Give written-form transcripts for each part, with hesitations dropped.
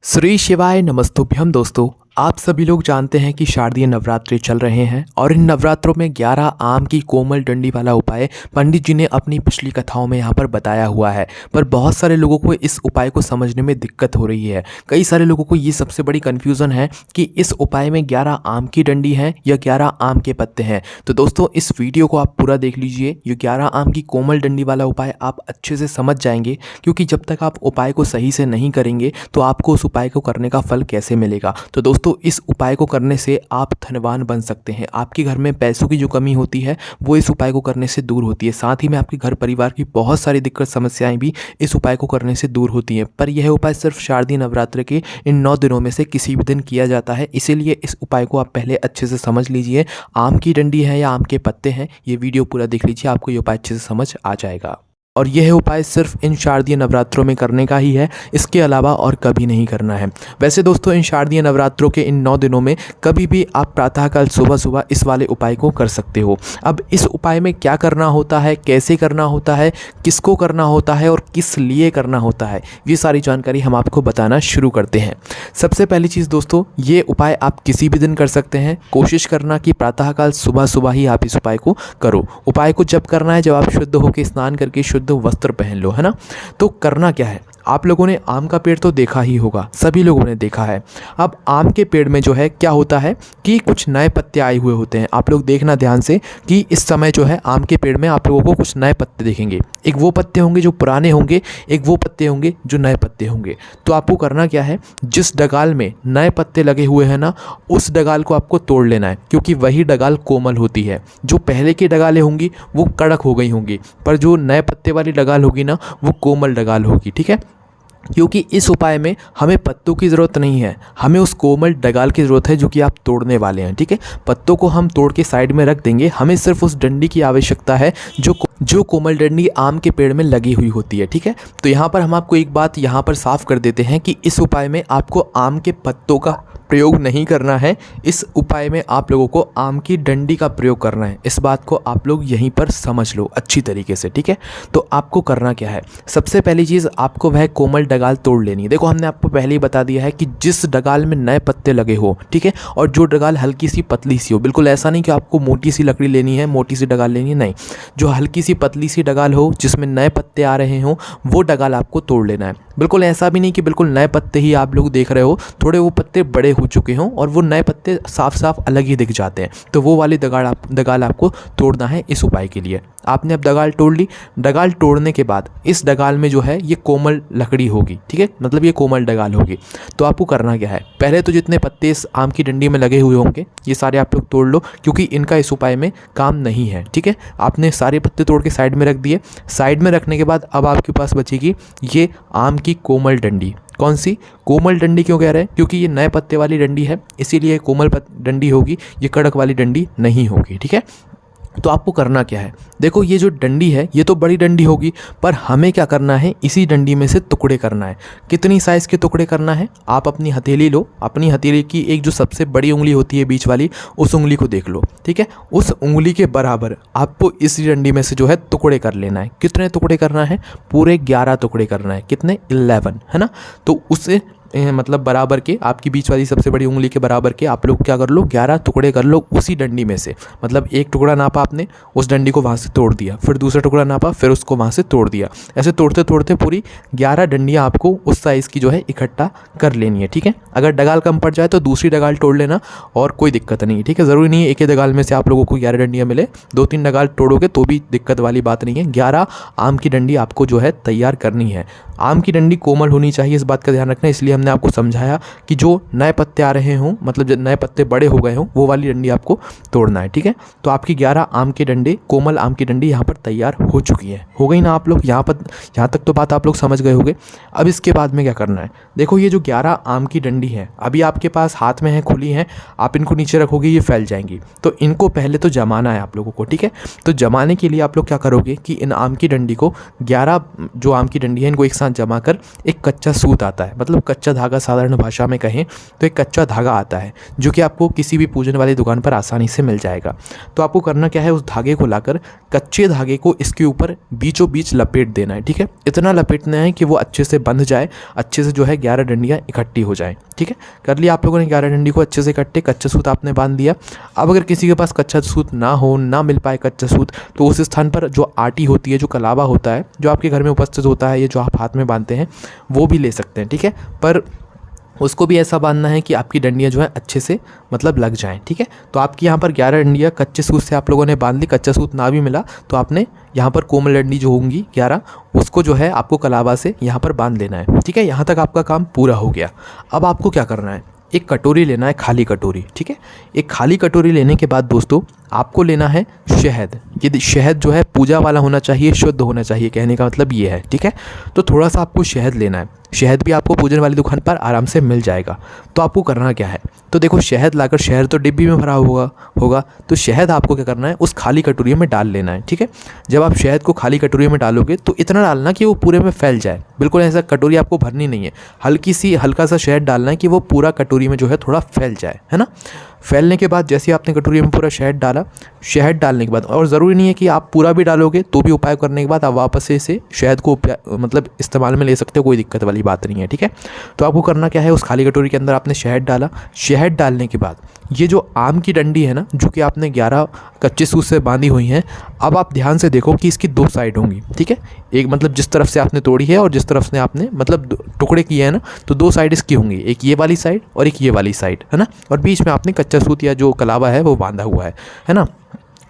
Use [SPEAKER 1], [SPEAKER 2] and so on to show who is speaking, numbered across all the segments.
[SPEAKER 1] श्री शिवाय नमस्तुभ्यम दोस्तों। आप सभी लोग जानते हैं कि शारदीय नवरात्रि चल रहे हैं और इन नवरात्रों में 11 आम की कोमल डंडी वाला उपाय पंडित जी ने अपनी पिछली कथाओं में यहाँ पर बताया हुआ है। पर बहुत सारे लोगों को इस उपाय को समझने में दिक्कत हो रही है। कई सारे लोगों को ये सबसे बड़ी कन्फ्यूज़न है कि इस उपाय में 11 आम की डंडी है या 11 आम के पत्ते हैं। तो दोस्तों इस वीडियो को आप पूरा देख लीजिए। ये 11 आम की कोमल डंडी वाला उपाय आप अच्छे से समझ जाएंगे, क्योंकि जब तक आप उपाय को सही से नहीं करेंगे तो आपको उस उपाय को करने का फल कैसे मिलेगा। तो दोस्तों इस उपाय को करने से आप धनवान बन सकते हैं। आपके घर में पैसों की जो कमी होती है वो इस उपाय को करने से दूर होती है। साथ ही में आपके घर परिवार की बहुत सारी दिक्कत समस्याएं भी इस उपाय को करने से दूर होती हैं। पर यह उपाय सिर्फ शारदीय नवरात्र के इन 9 दिनों में से किसी भी दिन किया जाता है। इसीलिए इस उपाय को आप पहले अच्छे से समझ लीजिए। आम की डंडी है या आम के पत्ते हैं, ये वीडियो पूरा देख लीजिए, आपको ये उपाय अच्छे से समझ आ जाएगा। और यह उपाय सिर्फ इन शारदीय नवरात्रों में करने का ही है, इसके अलावा और कभी नहीं करना है। वैसे दोस्तों इन शारदीय नवरात्रों के इन 9 दिनों में कभी भी आप प्रातःकाल सुबह सुबह इस वाले उपाय को कर सकते हो। अब इस उपाय में क्या करना होता है, कैसे करना होता है, किसको करना होता है और किस लिए करना होता है, ये सारी जानकारी हम आपको बताना शुरू करते हैं। सबसे पहली चीज़ दोस्तों, ये उपाय आप किसी भी दिन कर सकते हैं। कोशिश करना कि प्रातःकाल सुबह सुबह ही आप इस उपाय को करो। उपाय को जब करना है जब आप शुद्ध होकर स्नान करके शुद्ध वस्त्र पहन लो, है ना। तो करना क्या है, आप लोगों ने आम का पेड़ तो देखा ही होगा, सभी लोगों ने देखा है। अब आम के पेड़ में जो है क्या होता है कि कुछ नए पत्ते आए हुए होते हैं। आप लोग देखना ध्यान से कि इस समय जो है आम के पेड़ में आप लोगों को कुछ नए पत्ते दिखेंगे। एक वो पत्ते होंगे जो पुराने होंगे, एक वो पत्ते होंगे जो नए पत्ते होंगे। तो आपको करना क्या है, जिस डगाल में नए पत्ते लगे हुए हैं ना, उस डगाल को आपको तोड़ लेना है, क्योंकि वही डगाल कोमल होती है। जो पहले की डगालें होंगी वो कड़क हो गई होंगी, पर जो नए पत्ते वाली डगाल होगी ना वो कोमल डगाल होगी, ठीक है। क्योंकि इस उपाय में हमें पत्तों की ज़रूरत नहीं है, हमें उस कोमल डगाल की ज़रूरत है जो कि आप तोड़ने वाले हैं, ठीक है। पत्तों को हम तोड़ के साइड में रख देंगे, हमें सिर्फ उस डंडी की आवश्यकता है जो कोमल डंडी आम के पेड़ में लगी हुई होती है, ठीक है। तो यहाँ पर हम आपको एक बात यहाँ पर साफ कर देते हैं कि इस उपाय में आपको आम के पत्तों का प्रयोग नहीं करना है। इस उपाय में आप लोगों को आम की डंडी का प्रयोग करना है। इस बात को आप लोग यहीं पर समझ लो अच्छी तरीके से, ठीक है। तो आपको करना क्या है, सबसे पहली चीज़ आपको वह कोमल डगाल तोड़ लेनी है। देखो हमने आपको पहले ही बता दिया है कि जिस डगाल में नए पत्ते लगे हो, ठीक है, और जो डगाल हल्की सी पतली सी हो। बिल्कुल ऐसा नहीं कि आपको मोटी सी लकड़ी लेनी है, मोटी सी डगाल लेनी है, नहीं। जो हल्की सी पतली सी डगाल हो जिसमें नए पत्ते आ रहे हो वो डगाल आपको तोड़ लेना है। बिल्कुल ऐसा भी नहीं कि बिल्कुल नए पत्ते ही आप लोग देख रहे हो, थोड़े वो पत्ते बड़े हो चुके हों और वो नए पत्ते साफ साफ अलग ही दिख जाते हैं। तो वो वाली डगाल आपको तोड़ना है इस उपाय के लिए। आपने अब डगाल तोड़ ली। डगाल तोड़ने के बाद इस डगाल में जो है ये कोमल लकड़ी होगी, ठीक है, मतलब ये कोमल डगाल होगी। तो आपको करना क्या है, पहले तो जितने पत्ते इस आम की डंडी में लगे हुए होंगे ये सारे आप लोग तोड़ लो, क्योंकि इनका इस उपाय में काम नहीं है, ठीक है। आपने सारे पत्ते तोड़ के साइड में रख दिए। साइड में रखने के बाद अब आपके पास बचेगी ये आम की कोमल डंडी। कौन सी कोमल डंडी क्यों कह रहे हैं, क्योंकि ये नए पत्ते वाली डंडी है, इसीलिए कोमल डंडी होगी, ये कड़क वाली डंडी नहीं होगी, ठीक है। तो आपको करना क्या है, देखो ये जो डंडी है ये तो बड़ी डंडी होगी, पर हमें क्या करना है, इसी डंडी में से टुकड़े करना है। कितनी साइज़ के टुकड़े करना है, आप अपनी हथेली लो, अपनी हथेली की एक जो सबसे बड़ी उंगली होती है बीच वाली, उस उंगली को देख लो, ठीक है। उस उंगली के बराबर आपको इसी डंडी में से जो है टुकड़े कर लेना है। कितने टुकड़े करना है, पूरे 11 टुकड़े करना है। कितने, 11, है ना। तो उससे मतलब बराबर के, आपकी बीच वाली सबसे बड़ी उंगली के बराबर के आप लोग क्या कर लो, 11 टुकड़े कर लो उसी डंडी में से। मतलब एक टुकड़ा नापा आपने, उस डंडी को वहाँ से तोड़ दिया, फिर दूसरा टुकड़ा नापा, फिर उसको वहाँ से तोड़ दिया। ऐसे तोड़ते तोड़ते पूरी 11 डंडियाँ आपको उस साइज़ की जो है इकट्ठा कर लेनी है, ठीक है। अगर डगाल कम पड़ जाए तो दूसरी डगाल तोड़ लेना और कोई दिक्कत नहीं है, ठीक है। ज़रूरी नहीं है एक ही डगाल में से आप लोगों को 11 डंडियाँ मिले, 2-3 डगाल तोड़ोगे तो भी दिक्कत वाली बात नहीं है। 11 आम की डंडी आपको जो है तैयार करनी है। आम की डंडी कोमल होनी चाहिए, इस बात का ध्यान रखना। इसलिए हमने आपको समझाया कि जो नए पत्ते आ रहे हों, मतलब जब नए पत्ते बड़े हो गए हों, वो वाली डंडी आपको तोड़ना है, ठीक है। तो आपकी 11 आम के डंडे, कोमल आम की डंडी यहाँ पर तैयार हो चुकी है। हो गई ना आप लोग, यहाँ तक तो बात आप लोग समझ गए होंगे। अब इसके बाद में क्या करना है, देखो ये जो 11 आम की डंडी है अभी आपके पास हाथ में है, खुली हैं, आप इनको नीचे रखोगे ये फैल जाएंगी। तो इनको पहले तो जमाना है आप लोगों को, ठीक है। तो जमाने के लिए आप लोग क्या करोगे कि इन आम की डंडी को 11 जो आम की डंडी है इनको एक साथ जमा कर, एक कच्चा सूत आता है, मतलब कच्चा धागा साधारण भाषा में कहें तो एक कच्चा धागा आता है जो कि आपको किसी भी पूजन वाली दुकान पर आसानी से मिल जाएगा। तो आपको करना क्या है, उस धागे को लाकर कच्चे धागे को इसके ऊपर बीचों बीच लपेट देना है। ठीक है, इतना लपेटना है कि वो अच्छे से बंध जाए, अच्छे से जो है 11 डंडियाँ इकट्ठी हो जाएँ। ठीक है, कर लिया आप लोगों ने 11 डंडी को अच्छे से इकट्ठे, कच्चा सूत आपने बांध दिया। अब अगर किसी के पास कच्चा सूत ना मिल पाए कच्चा सूत, तो उस स्थान पर जो आटी होती है, जो कलावा होता है, जो आपके घर में उपस्थित होता है, ये जो आप हाथ में बांधते हैं वो भी ले सकते हैं। ठीक है, पर उसको भी ऐसा बांधना है कि आपकी डंडियाँ जो है अच्छे से मतलब लग जाएं। ठीक है, तो आपकी यहाँ पर 11 डंडियाँ कच्चे सूत से आप लोगों ने बांध ली। कच्चा सूत ना भी मिला तो आपने यहाँ पर कोमल डंडी जो होंगी 11, उसको जो है आपको कलावा से यहाँ पर बांध लेना है। ठीक है, यहाँ तक आपका काम पूरा हो गया। अब आपको क्या करना है, एक कटोरी लेना है, खाली कटोरी। ठीक है, एक खाली कटोरी लेने के बाद दोस्तों आपको लेना है शहद। ये शहद जो है पूजा वाला होना चाहिए, शुद्ध होना चाहिए, कहने का मतलब ये है। ठीक है, तो थोड़ा सा आपको शहद लेना है। शहद भी आपको पूजन वाली दुकान पर आराम से मिल जाएगा। तो आपको करना क्या है, तो देखो शहद लाकर, शहद तो डिब्बी में भरा होगा तो शहद आपको क्या करना है, उस खाली कटोरी में डाल लेना है। ठीक है, जब आप शहद को खाली कटोरी में डालोगे तो इतना डालना कि वो पूरे में फैल जाए। बिल्कुल ऐसा कटोरी आपको भरनी नहीं है, हल्का सा शहद डालना है कि वो पूरा कटोरी में जो है थोड़ा फैल जाए, है ना। फैलने के बाद जैसे आपने कटोरी में पूरा शहद डाला, शहद डालने के बाद, और ज़रूरी नहीं है कि आप पूरा भी डालोगे तो भी उपाय करने के बाद आप वापस से इसे शहद को मतलब इस्तेमाल में ले सकते हो, कोई दिक्कत वाली बात नहीं है। ठीक है, तो आपको करना क्या है, उस खाली कटोरी के अंदर आपने शहद डाला। शहद डालने के बाद ये जो आम की डंडी है ना, जो कि आपने 11 कच्चे सूत से बांधी हुई हैं, अब आप ध्यान से देखो कि इसकी 2 साइड होंगी। ठीक है, एक मतलब जिस तरफ से आपने तोड़ी है और जिस तरफ से आपने मतलब टुकड़े किए हैं ना, तो 2 साइड इसकी होंगी, एक ये वाली साइड और एक ये वाली साइड, है ना। और बीच में आपने कच्चा सूत या जो कलावा है वो बांधा हुआ है ना।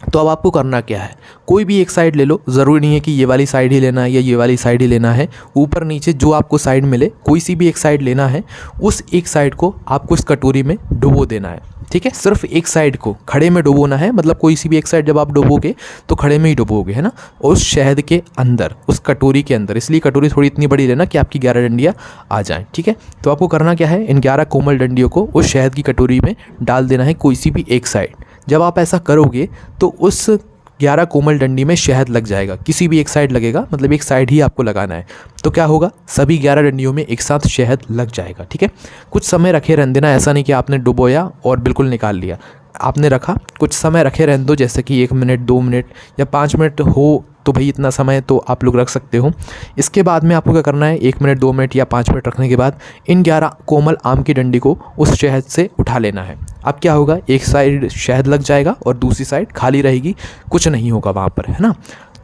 [SPEAKER 1] तो अब आपको करना क्या है, कोई भी एक साइड ले लो, ज़रूरी नहीं है कि ये वाली साइड ही लेना है या ये वाली साइड ही लेना है। ऊपर नीचे जो आपको साइड मिले, कोई सी भी एक साइड लेना है। उस एक साइड को आपको इस कटोरी में डुबो देना है। ठीक है, सिर्फ एक साइड को खड़े में डुबोना है, मतलब कोई सी भी एक साइड जब आप डुबोगे तो खड़े में ही डुबोगे, है ना। उस शहद के अंदर, उस कटोरी के अंदर, इसलिए कटोरी थोड़ी इतनी बड़ी लेना कि आपकी 11 डंडियाँ आ जाएं। ठीक है, तो आपको करना क्या है, इन 11 कोमल डंडियों को उस शहद की कटोरी में डाल देना है, कोई सी भी एक साइड। जब आप ऐसा करोगे तो उस 11 कोमल डंडी में शहद लग जाएगा, किसी भी एक साइड लगेगा, मतलब एक साइड ही आपको लगाना है। तो क्या होगा, सभी 11 डंडियों में एक साथ शहद लग जाएगा। ठीक है, कुछ समय रखे रहने देना, ऐसा नहीं कि आपने डुबोया और बिल्कुल निकाल लिया। आपने रखा, कुछ समय रखे रहने दो, जैसे कि 1 मिनट, 2 मिनट या 5 मिनट हो तो भाई इतना समय तो आप लोग रख सकते हो। इसके बाद में आपको क्या करना है, 1 मिनट, 2 मिनट या 5 मिनट रखने के बाद इन 11 कोमल आम की डंडी को उस शहद से उठा लेना है। अब क्या होगा, एक साइड शहद लग जाएगा और दूसरी साइड खाली रहेगी, कुछ नहीं होगा वहाँ पर, है ना।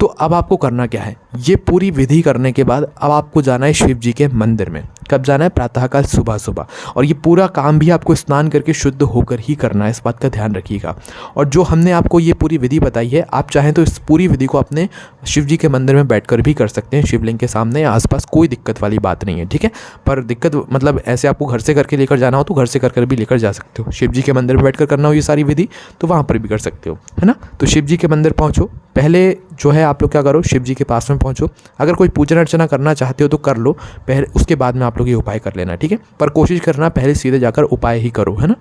[SPEAKER 1] तो अब आपको करना क्या है, ये पूरी विधि करने के बाद अब आपको जाना है शिव जी के मंदिर में। कब जाना है, प्रातःकाल सुबह सुबह। और ये पूरा काम भी आपको स्नान करके शुद्ध होकर ही करना है, इस बात का ध्यान रखिएगा। और जो हमने आपको ये पूरी विधि बताई है, आप चाहें तो इस पूरी विधि को अपने शिव जी के मंदिर में बैठकर भी कर सकते हैं, शिवलिंग के सामने या आसपास, कोई दिक्कत वाली बात नहीं है। ठीक है, पर दिक्कत मतलब ऐसे आपको घर से करके लेकर जाना हो तो घर से कर भी लेकर जा सकते हो। शिव जी के मंदिर में बैठकर करना हो ये सारी विधि तो वहाँ पर भी कर सकते हो, है ना। तो शिव जी के मंदिर पहुँचो, पहले जो है आप लोग क्या करो, शिव जी के पास में पहुँचो। अगर कोई पूजन अर्चना करना चाहते हो तो कर लो पहले, उसके बाद में आप लोग ये उपाय कर लेना। ठीक है, पर कोशिश करना पहले सीधे जाकर उपाय ही करो, है ना।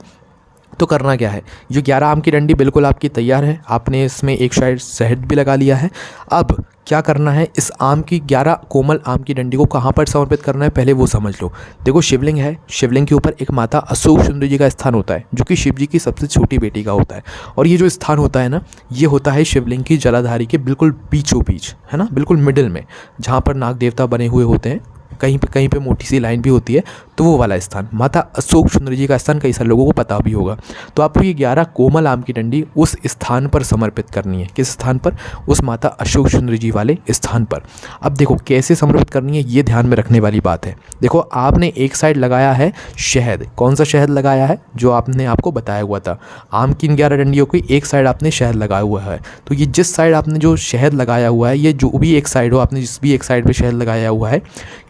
[SPEAKER 1] तो करना क्या है, जो 11 आम की डंडी बिल्कुल आपकी तैयार है, आपने इसमें एक साइड शहद भी लगा लिया है। अब क्या करना है, इस आम की 11 कोमल आम की डंडी को कहाँ पर समर्पित करना है पहले वो समझ लो। देखो शिवलिंग है, शिवलिंग के ऊपर एक माता अशोक सुंदरी जी का स्थान होता है, जो कि शिव जी की सबसे छोटी बेटी का होता है। और ये जो स्थान होता है ना, ये होता है शिवलिंग की जलाधारी के बिल्कुल बीचों बीच, है ना, बिल्कुल मिडिल में, जहाँ पर नाग देवता बने हुए होते हैं। कहीं पे मोटी सी लाइन भी होती है, तो वो वाला स्थान माता अशोक सुंदरी जी का स्थान कई सारे लोगों को पता भी होगा। तो आपको ये 11 कोमल आम की डंडी उस स्थान पर समर्पित करनी है। किस स्थान पर, उस माता अशोक सुंदरी जी वाले स्थान पर। अब देखो कैसे समर्पित करनी है, ये ध्यान में रखने वाली बात है। देखो आपने एक साइड लगाया है शहद, कौन सा शहद लगाया है, जो आपने आपको बताया हुआ था, आम की 11 डंडियों की एक साइड आपने शहद लगाया हुआ है। तो ये जिस साइड आपने जो शहद लगाया हुआ है, ये जो भी एक साइड हो, आपने जिस भी एक साइड पर शहद लगाया हुआ है,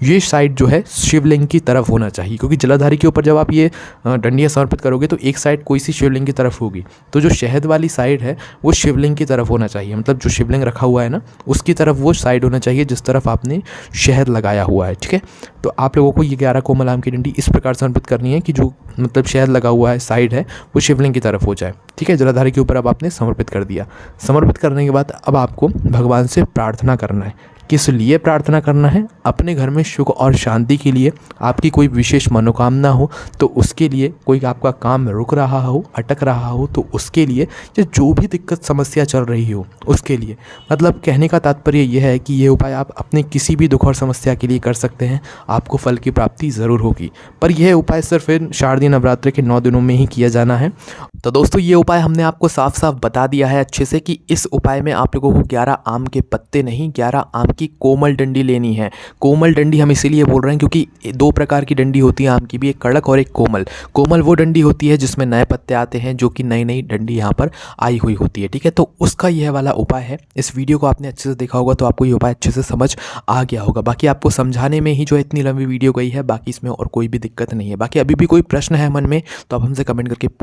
[SPEAKER 1] ये साइड जो है शिवलिंग की तरफ होना चाहिए। क्योंकि जलाधारी के ऊपर जब आप ये डंडियाँ समर्पित करोगे तो एक साइड कोई सी शिवलिंग की तरफ होगी, तो जो शहद वाली साइड है वो शिवलिंग की तरफ होना चाहिए। मतलब जो शिवलिंग रखा हुआ है ना, उसकी तरफ वो साइड होना चाहिए जिस तरफ आपने शहद लगाया हुआ है। ठीक है, तो आप लोगों को ये 11 कोमल आम की डंडी इस प्रकार समर्पित करनी है कि जो मतलब शहद लगा हुआ है साइड है वो शिवलिंग की तरफ हो जाए। ठीक है, जलाधारी के ऊपर अब आपने समर्पित कर दिया। समर्पित करने के बाद अब आपको भगवान से प्रार्थना करना है। किस लिए प्रार्थना करना है? अपने घर में सुख और शांति के लिए, आपकी कोई विशेष मनोकामना हो तो उसके लिए, कोई आपका काम रुक रहा हो, अटक रहा हो तो उसके लिए, या जो भी दिक्कत समस्या चल रही हो उसके लिए। मतलब कहने का तात्पर्य यह है कि ये उपाय आप अपने किसी भी दुख और समस्या के लिए कर सकते हैं, आपको फल की प्राप्ति ज़रूर होगी। पर यह उपाय सिर्फ इन शारदीय नवरात्रि के 9 दिनों में ही किया जाना है। तो दोस्तों ये उपाय हमने आपको साफ साफ बता दिया है अच्छे से कि इस उपाय में आप लोगों को 11 आम के पत्ते नहीं, 11 आम की कोमल डंडी लेनी है। कोमल डंडी हम इसीलिए बोल रहे हैं क्योंकि 2 प्रकार की डंडी होती है आम की भी, एक कड़क और एक कोमल। कोमल वो डंडी होती है जिसमें नए पत्ते आते हैं, जो कि नई नई डंडी यहाँ पर आई हुई होती है, ठीक है। तो उसका यह वाला उपाय है। इस वीडियो को आपने अच्छे से देखा होगा तो आपको ये उपाय अच्छे से समझ आ गया होगा। बाकी आपको समझाने में ही जो इतनी लंबी वीडियो गई है, बाकी इसमें और कोई भी दिक्कत नहीं है। बाकी अभी भी कोई प्रश्न है मन में तो आप हमसे कमेंट करके